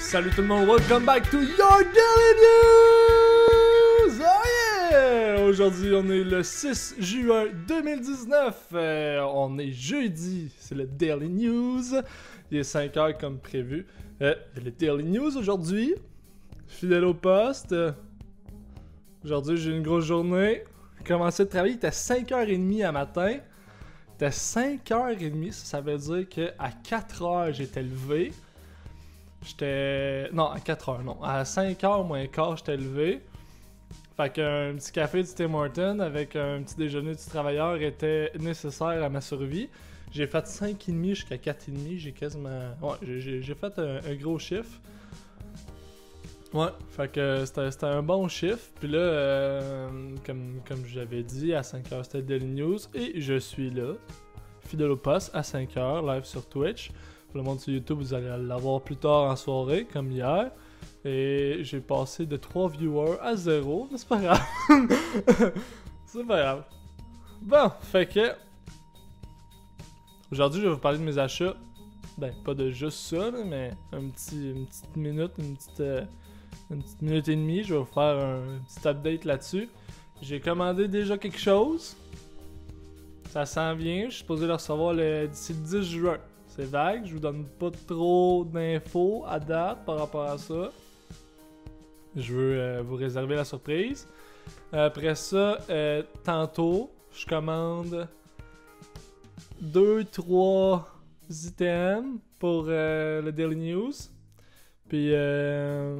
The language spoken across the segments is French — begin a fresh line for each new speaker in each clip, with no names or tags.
Salut tout le monde, welcome back to Your Daily News! Oh yeah! Aujourd'hui, on est le 6 juin 2019. On est jeudi, c'est le Daily News. Il est 5h comme prévu. Le Daily News aujourd'hui. Fidèle au poste. Aujourd'hui, j'ai une grosse journée. J'ai commencé de travailler, il était 5h30 à matin. Il était 5h30, ça veut dire qu'à 4h, j'étais levé. Non, à 4h, non. À 5h moins quart, j'étais levé. Fait qu'un petit café du Tim Hortons avec un petit déjeuner du travailleur était nécessaire à ma survie. J'ai fait 5h30 jusqu'à 4h30. J'ai quasiment... Ouais, j'ai fait un gros chiffre. Ouais, fait que c'était un bon chiffre. Puis là, comme j'avais dit, à 5h c'était Daily News. Et je suis là, fidèle au poste, à 5h, live sur Twitch. Pour le monde sur YouTube, vous allez l'avoir plus tard en soirée, comme hier. Et j'ai passé de 3 viewers à 0, mais c'est pas grave. C'est pas grave. Bon, fait que... Aujourd'hui, je vais vous parler de mes achats. Ben, pas de juste ça, là, mais une petite minute, une petite minute et demie. Je vais vous faire un petit update là-dessus. J'ai commandé déjà quelque chose. Ça s'en vient. Je suis supposé le recevoir d'ici le 10 juin. C'est vague, je vous donne pas trop d'infos à date par rapport à ça. Je veux vous réserver la surprise. Après ça, tantôt, je commande 2-3 items pour le Daily News. Puis là,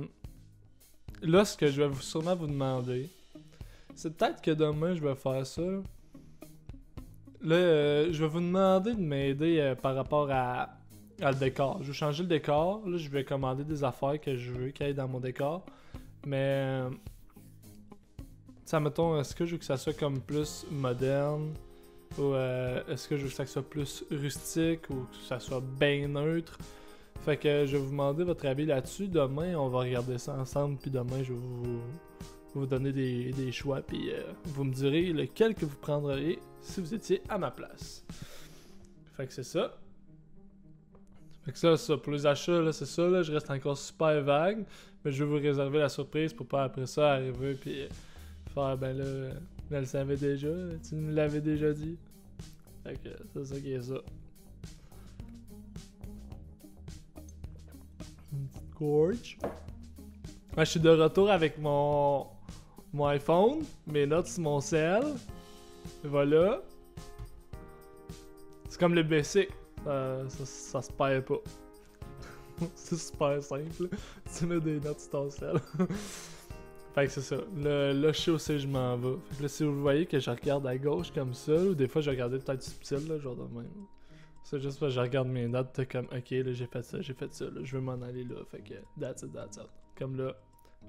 ce que je vais sûrement vous demander, c'est peut-être que demain je vais faire ça. Là, je vais vous demander de m'aider par rapport à le décor. Je vais changer le décor. Là, je vais commander des affaires que je veux qu'il y ait dans mon décor. Mais, mettons, est-ce que je veux que ça soit comme plus moderne? Ou est-ce que je veux que ça soit plus rustique? Ou que ça soit bien neutre? Fait que je vais vous demander votre avis là-dessus. Demain, on va regarder ça ensemble. Puis demain, je vais vous donner des choix. Puis vous me direz lequel que vous prendriez si vous étiez à ma place. Fait que c'est ça. Fait que ça pour les achats, là, c'est ça. Là, je reste encore super vague. Mais je vais vous réserver la surprise pour pas après ça arriver puis faire ben là, elle le savait déjà. Tu nous l'avais déjà dit. Fait que c'est ça qui est ça. Une petite gorge. Moi, je suis de retour avec mon iPhone, mes notes sur mon cell. Voilà. C'est comme le basic. Ça se perd pas. C'est super simple. Tu mets des notes sur ton cell. Fait que c'est ça. Là, je sais où c'est que je m'en vais. Fait que là, si vous voyez que je regarde à gauche comme ça, ou des fois je regardais peut-être subtil, là, genre de même. C'est juste parce que je regarde mes notes, t'es comme, ok, là, j'ai fait ça, là, je veux m'en aller là. Fait que, that's it. Comme là,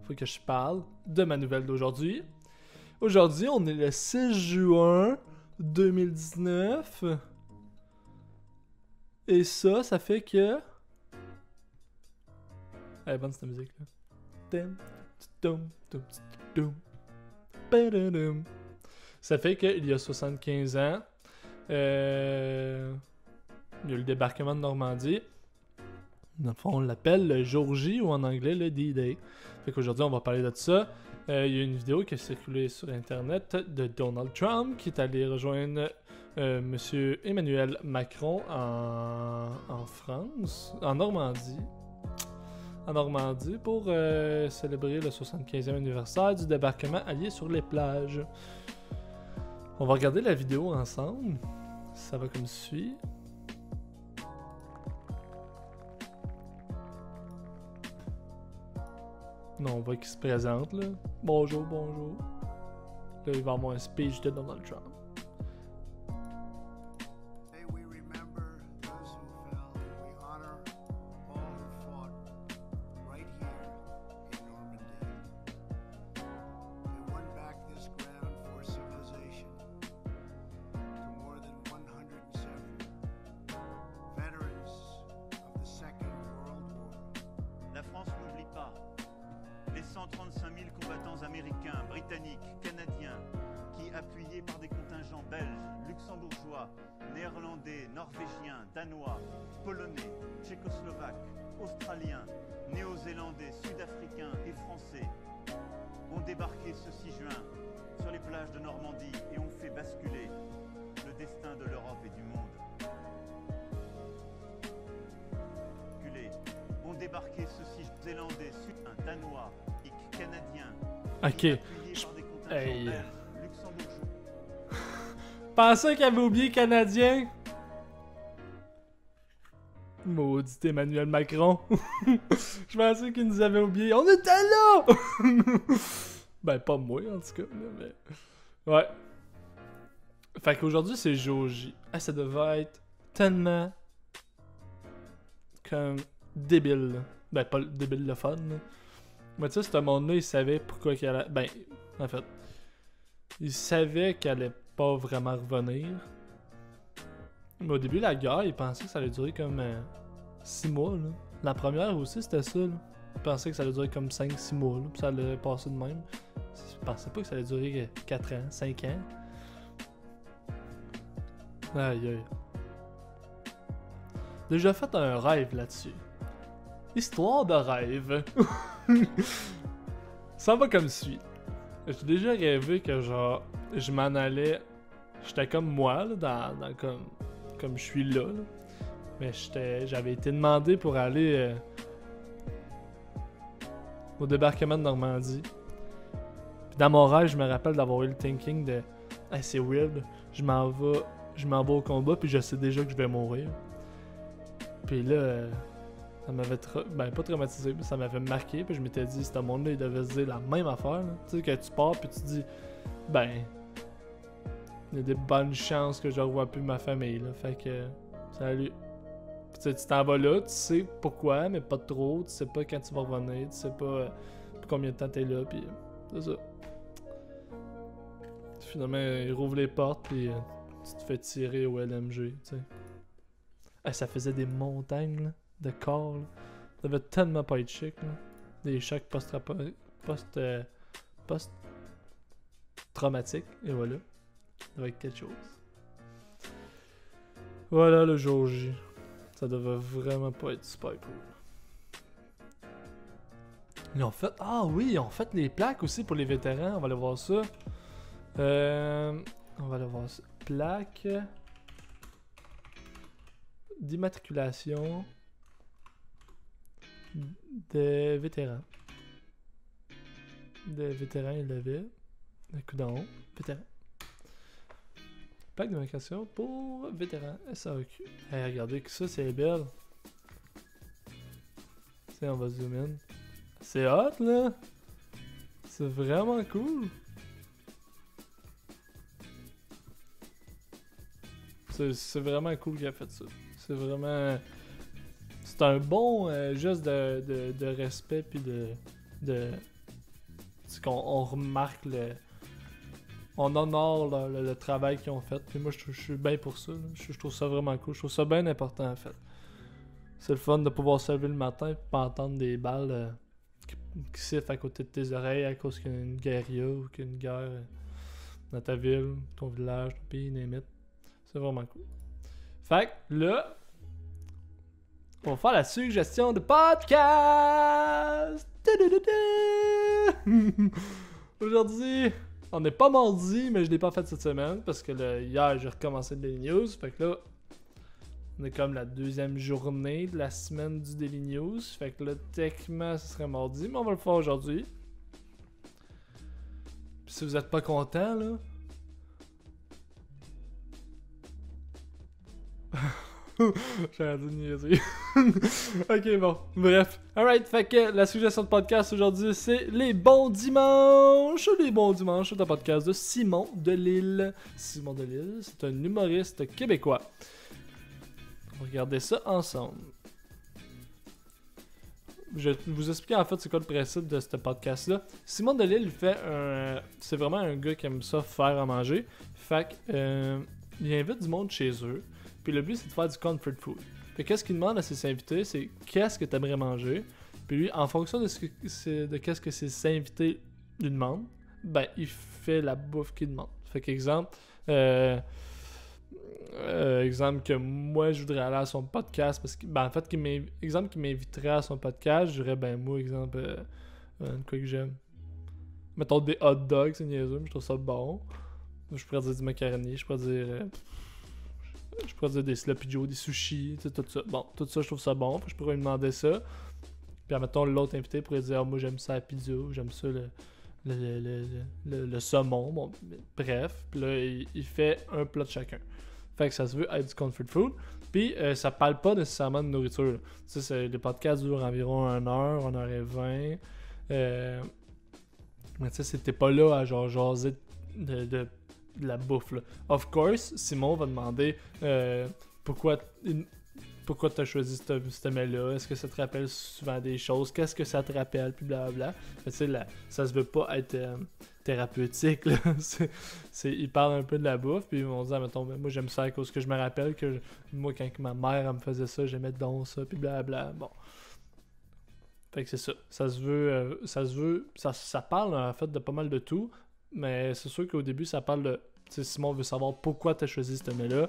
faut que je parle de ma nouvelle d'aujourd'hui. Aujourd'hui, on est le 6 juin 2019. Et ça fait que... Elle est bonne cette musique là. Ça fait qu'il y a 75 ans, il y a le débarquement de Normandie. Dans le fond, on l'appelle le jour J ou en anglais le D-Day. Fait qu'aujourd'hui, on va parler de ça. Il y a une vidéo qui a circulé sur Internet de Donald Trump qui est allé rejoindre Monsieur Emmanuel Macron en France, en Normandie. Pour célébrer le 75e anniversaire du débarquement allié sur les plages. On va regarder la vidéo ensemble. Ça va comme suit. Non, on voit qu'il se présente là. Bonjour. Là, il va avoir un speech de Donald Trump.
La France n'oublie pas les 135 000 combattants américains, britanniques, canadiens qui pays appuyé par des contingents belges, luxembourgeois, néerlandais, norvégiens, danois, polonais, tchécoslovaques, australiens, néo-zélandais, sud-africains et français ont débarqué ce 6 juin sur les plages de Normandie et ont fait basculer le destin de l'Europe et du monde. Ont débarqué ce 6 zélandais, sud-africains, danois, canadiens.
Ok.
Hey.
Pensais qu'il avait oublié Canadien. Maudit Emmanuel Macron. Je pensais qu'il nous avait oublié. On était là! Ben, pas moi, en tout cas. Mais... Ouais. Fait qu'aujourd'hui, c'est Joji. Ah, ça devait être tellement... comme... débile. Là. Ben, pas débile le fun. Là. Mais tu sais, ce monde-là, il savait pourquoi qu'elle allait... Ben, en fait... Il savait qu'elle allait pas vraiment revenir. Mais au début, la guerre, il pensait que ça allait durer comme 6 mois. Là. La première aussi, c'était ça. Là. Il pensait que ça allait durer comme 5-6 mois. Là, puis ça allait passer de même. Il pensait pas que ça allait durer 4 ans, 5 ans. Aïe aïe. Déjà fait un rêve là-dessus. Histoire de rêve. Ça va comme suit. J'ai déjà rêvé que genre je m'en allais. J'étais comme moi là, dans comme je suis là. Mais j'avais été demandé pour aller au débarquement de Normandie. Puis dans mon rêve, je me rappelle d'avoir eu le thinking de hey, c'est weird, je m'en vais au combat puis je sais déjà que je vais mourir. Puis là, ça m'avait pas traumatisé, mais ça m'avait marqué. Puis je m'étais dit, ce monde-là, il devait se dire la même affaire. Là. Tu sais, que tu pars, puis tu dis, ben, il y a des bonnes chances que je revoie plus ma famille. Là. Fait que, salut. Puis tu t'en vas là, tu sais pourquoi, mais pas trop. Tu sais pas quand tu vas revenir, tu sais pas combien de temps t'es là, puis c'est ça. Finalement, il rouvre les portes, puis tu te fais tirer au LMG, tu sais. Ça faisait des montagnes là, de corps. Là. Ça devait tellement pas être chic. Là. Des chocs post-traumatiques. Et voilà. Ça devait être quelque chose. Voilà le jour J. Ça devait vraiment pas être super cool. Ils ont fait... Ah oui, ils ont fait les plaques aussi pour les vétérans. On va aller voir ça. On va aller voir ça. Plaques... d'immatriculation des vétérans. Des vétérans, il l'avait. Coudonc, vétérans. Plaque d'immatriculation pour vétérans SAQ. Hey, regardez que ça, c'est belle. On va zoom in. C'est hot, là. C'est vraiment cool. C'est vraiment cool qu'il a fait ça. C'est vraiment... C'est un bon geste de respect puis de... C'est qu'on remarque le... On honore le travail qu'ils ont fait. Puis moi, je suis bien pour ça. Je trouve ça vraiment cool. Je trouve ça bien important, en fait. C'est le fun de pouvoir se lever le matin et pas entendre des balles qui sifflent à côté de tes oreilles à cause qu'il y a une guérilla ou qu'il y a une guerre dans ta ville, ton village, ton pays, limite. C'est vraiment cool. Fait que là, on va faire la suggestion de podcast. Aujourd'hui, on n'est pas mardi, mais je l'ai pas fait cette semaine parce que là, hier j'ai recommencé le Daily News. Fait que là, on est comme la deuxième journée de la semaine du Daily News. Fait que là, techniquement, ce serait mardi, mais on va le faire aujourd'hui. Puis si vous êtes pas content, là. J'ai dit niaiser. Ok, bon. Bref. Alright, fait que la suggestion de podcast aujourd'hui, c'est Les Bons Dimanches. Les Bons Dimanches, c'est un podcast de Simon Delille. Simon Delille, c'est un humoriste québécois. On va regarder ça ensemble. Je vais vous expliquer en fait c'est quoi le principe de ce podcast-là. Simon Delille, il fait un... C'est vraiment un gars qui aime ça faire à manger. Fait que, il invite du monde chez eux. Puis le but, c'est de faire du comfort food. Puis qu'est-ce qu'il demande à ses invités, c'est qu'est-ce que tu aimerais manger. Puis lui, en fonction de qu'est-ce que ses invités lui demandent, ben, il fait la bouffe qu'il demande. Fait qu'exemple, exemple que moi je voudrais aller à son podcast parce que en fait exemple qui m'inviterait à son podcast, je dirais moi exemple quoi que j'aime. Mettons des hot dogs, c'est niaiseux, mais je trouve ça bon. Je pourrais dire du macaroni, je pourrais dire des sloppy joe, des sushis, tout ça. Bon, tout ça je trouve ça bon, je pourrais lui demander ça. Puis mettons l'autre invité pourrait dire moi j'aime ça la pizza, j'aime ça le saumon, bon, bref. Puis là il fait un plat de chacun. Fait que ça se veut être du comfort food. Puis ça parle pas nécessairement de nourriture. Tu sais, les podcasts durent environ 1h20. Mais tu sais, c'était pas là à genre jaser de la bouffe. Là. Of course, Simon va demander pourquoi t'as choisi ce mets-là. Est-ce que ça te rappelle souvent des choses? Qu'est-ce que ça te rappelle? Puis blablabla. Mais tu sais, ça se veut pas être thérapeutique. Là. Il parle un peu de la bouffe. Puis ils vont dire, mettons, moi j'aime ça à cause que je me rappelle que moi, quand ma mère elle me faisait ça, j'aimais donc ça. Puis blablabla. Bon. Fait que c'est ça. Ça parle en fait de pas mal de tout. Mais c'est sûr qu'au début, ça parle de. Tu sais, Simon veut savoir pourquoi t'as choisi ce mets-là.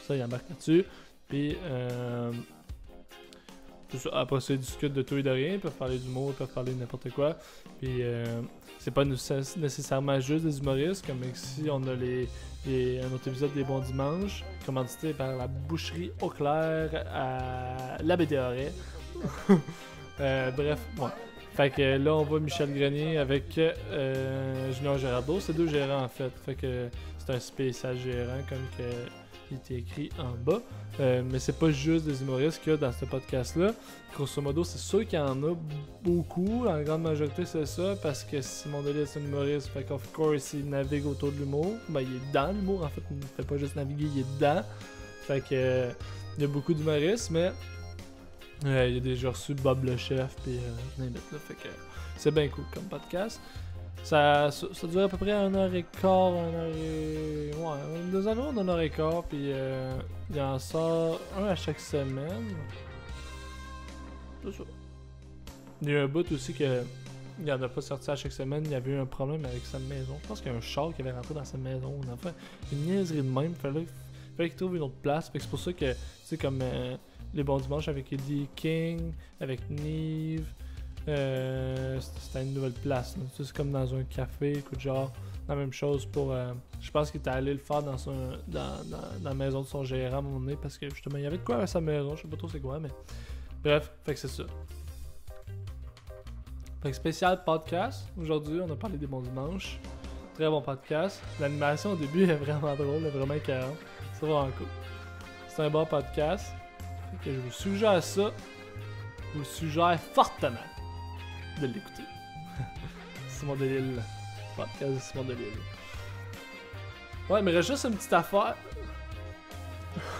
Ça, il embarque là-dessus. Puis, après ça, ils discutent de tout et de rien. Ils peuvent parler d'humour, ils peuvent parler de n'importe quoi. Puis, c'est pas nécessairement juste des humoristes. Comme ici, on a un autre épisode des Bons Dimanches, commandité par la boucherie Eau Claire à la BDRE. Bref, ouais. Fait que là, on voit Michel Grenier avec Junior Girardeau. C'est deux gérants, en fait. Fait que c'est un spécial gérant, comme que il était écrit en bas. Mais c'est pas juste des humoristes qu'il y a dans ce podcast-là. Grosso modo, c'est sûr qu'il y en a beaucoup. En grande majorité, c'est ça. Parce que Simon Delisle, c'est un humoriste. Fait qu'of course, il navigue autour de l'humour. Ben, il est dans l'humour, en fait. Il ne fait pas juste naviguer, il est dedans. Fait que il y a beaucoup d'humoristes, mais il a déjà reçu Bob le Chef, puis fait que c'est bien cool comme podcast. Ça dure à peu près 1h15, deux environ d'1h15, puis il en sort un à chaque semaine. C'est ça. Il y a un bout aussi que il en a pas sorti à chaque semaine, il y avait eu un problème avec sa maison. Je pense qu'il y a un char qui avait rentré dans sa maison. Enfin, une niaiserie de même, fallait qu'il trouve une autre place. Fait que c'est pour ça que, tu sais, comme les Bons Dimanches avec Eddie King, avec Nive, c'était une nouvelle place. C'est comme dans un café, écoute, genre, la même chose pour. Je pense qu'il était allé le faire dans la maison de son gérant à un moment donné parce que justement, il y avait de quoi à sa maison, je sais pas trop c'est quoi, mais. Bref, fait que c'est ça. Fait que spécial podcast. Aujourd'hui, on a parlé des Bons Dimanches. Très bon podcast. L'animation au début est vraiment drôle, est vraiment écœurante. C'est vraiment cool. C'est un bon podcast. Fait que je vous suggère ça. Je vous suggère fortement de l'écouter. Simon Delisle. Podcast de Simon Delisle. Ouais, mais il reste juste une petite affaire.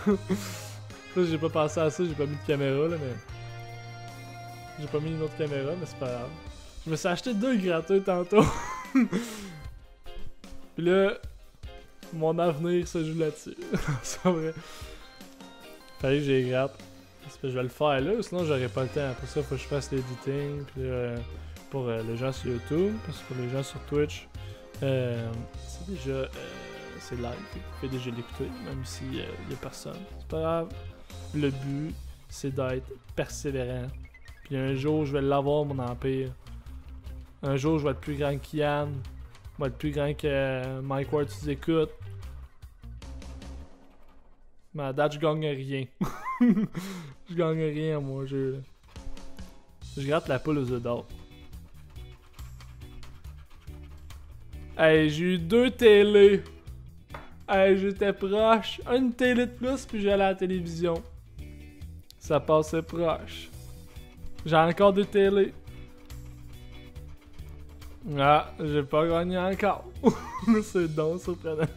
Là, j'ai pas pensé à ça, j'ai pas mis de caméra là, mais. J'ai pas mis une autre caméra, mais c'est pas grave. Je me suis acheté 2 gratuits tantôt. Puis là, mon avenir se joue là-dessus. C'est vrai. Fallait que j'ai gratte. Je vais le faire là, sinon j'aurais pas le temps. Après ça, faut que je fasse l'editing. Puis pour les gens sur YouTube, parce que pour les gens sur Twitch, c'est déjà c'est live. Vous pouvez déjà l'écouter, même s'il y a personne. C'est pas grave. Le but, c'est d'être persévérant. Puis un jour, je vais l'avoir, mon empire. Un jour, je vais être plus grand que Yann. Je vais être plus grand que Mike Ward, tu écoutes. Mais à date, je gagne rien. Je gagne rien à mon jeu. Là. Je gratte la poule aux œufs d'or. Hey, j'ai eu 2 télés. Hey, j'étais proche. Une télé de plus, puis j'allais à la télévision. Ça passait proche. J'ai encore 2 télés. Ah, j'ai pas gagné encore. C'est donc surprenant.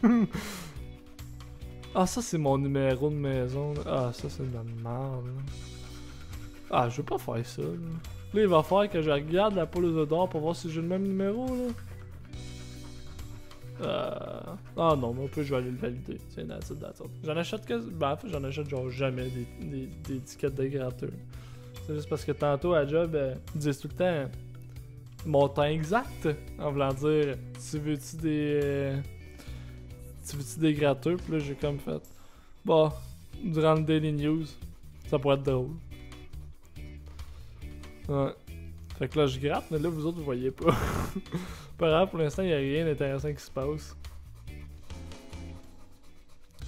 Ah, ça, c'est mon numéro de maison. Ah, ça, c'est de la merde. Ah, je veux pas faire ça. Là, il va falloir que je regarde la poule aux œufs d'or pour voir si j'ai le même numéro. Là. Ah non, mais au pire, je vais aller le valider. Tiens, that's it. J'en achète que. Ben, en fait, j'en achète genre jamais des étiquettes de gratteux. C'est juste parce que tantôt à job, ils disent tout le temps mon temps exact. En voulant dire, tu veux-tu tu veux-tu des gratteux? Puis là, j'ai comme fait, bah, durant le Daily News, ça pourrait être drôle. Ouais. Fait que là, je gratte, mais là, vous autres, vous voyez pas. Pas grave, pour l'instant, y a rien d'intéressant qui se passe.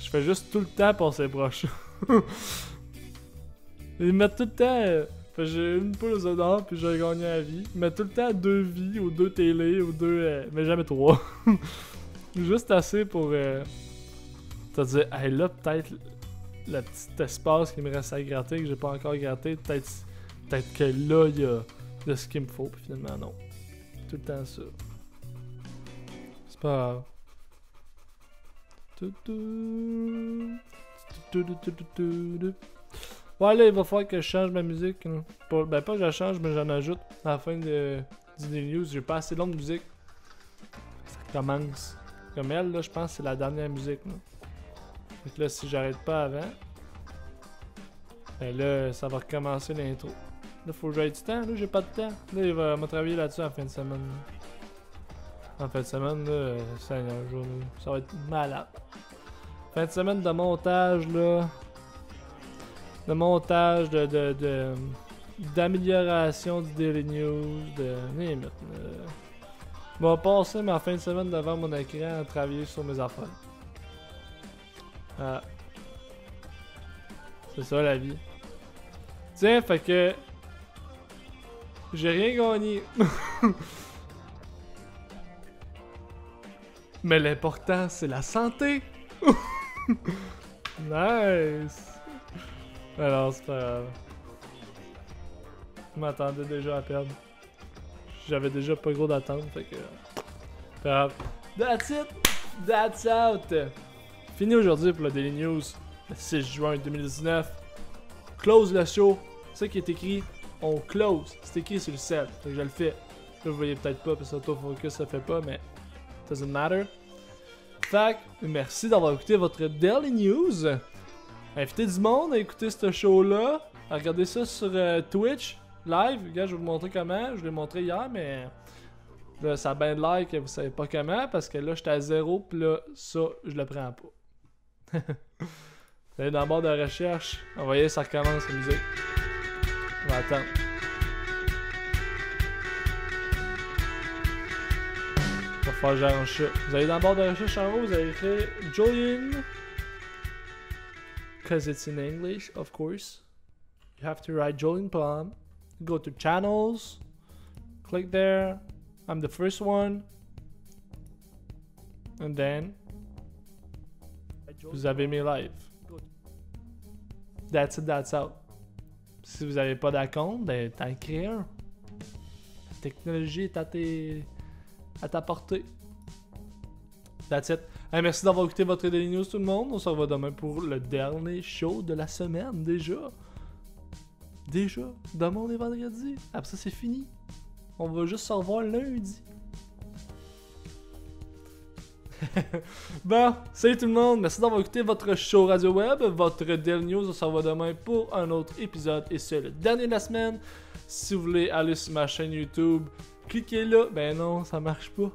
Je fais juste tout le temps passer proche. Ils mettent tout le temps. Fait que j'ai une poule aux œufs d'or, puis j'ai gagné la vie. Ils mettent tout le temps 2 vies, ou 2 télé, ou 2. Mais jamais 3. Juste assez pour. Te dire, hey là, peut-être le petit espace qui me reste à gratter, que j'ai pas encore gratté, peut-être que là, il y a de ce qu'il me faut, puis finalement, non. Tout le temps ça. C'est pas grave. Ouais, là, il va falloir que je change ma musique. Hein. Ben, pas que je la change, mais j'en ajoute à la fin du Daily News. J'ai pas assez long de musique. Ça commence. Comme elle, là, je pense que c'est la dernière musique. Là. Fait que là, si j'arrête pas avant, ben là, ça va recommencer l'intro. Là, faut que j'aille du temps. Là, j'ai pas de temps. Là, il va me travailler là-dessus en fin de semaine. En fin de semaine, là, c'est un jour. Ça va être malade. Fin de semaine de montage, là. De montage, d'amélioration du Daily News, je vais passer ma fin de semaine devant mon écran à travailler sur mes affaires. Ah. C'est ça la vie. Tiens, fait que... J'ai rien gagné. Mais l'important, c'est la santé. Nice. Alors, c'est pas grave. Je m'attendais déjà à perdre. J'avais déjà pas gros d'attente, fait que... Pas grave. That's it! That's out! Fini aujourd'hui pour le Daily News. Le 6 juin 2019. Close le show. C'est ça qui est écrit. On close. C'est écrit sur le set. Fait que je le fais. Là, vous voyez peut-être pas, parce que autofocus ça fait pas, mais... Doesn't matter. Fait que, merci d'avoir écouté votre Daily News. Invitez du monde à écouter ce show-là. À regarder ça sur Twitch, live. Regarde, je vais vous montrer comment. Je l'ai montré hier, mais... Là, ça a bien de l'air que vous savez pas comment, parce que là, j'étais à 0, pis là, ça, je le prends pas. Vous allez dans le bord de recherche. On va y aller, ça recommence la musique. On va attendre. On va faire j'arrange ça. Vous allez dans le bord de recherche en haut, vous allez écrire Julian. Because it's in English, of course. You have to write Julian Plum. Go to channels. Click there. I'm the first one. And then vous avez mes lives. That's it, that's out. Si vous n'avez pas d'acompte, ben t'en crées un. La technologie est à ta portée. That's it. Hey, merci d'avoir écouté votre Daily News tout le monde. On se revoit demain pour le dernier show de la semaine déjà. Demain on est vendredi. Après ça c'est fini. On va juste se revoir lundi. Bon, salut tout le monde, merci d'avoir écouté votre show radio web, votre Daily News. On se revoit demain pour un autre épisode et c'est le dernier de la semaine. Si vous voulez aller sur ma chaîne YouTube, cliquez là. Ben non, ça marche pas.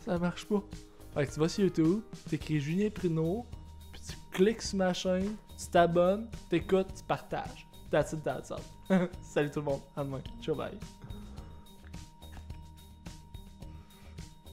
Fait que tu vas sur YouTube, t'écris Julien Pruneau, puis tu cliques sur ma chaîne, tu t'abonnes, t'écoutes, tu partages. That's it, that's all. Salut tout le monde, à demain. Ciao, bye.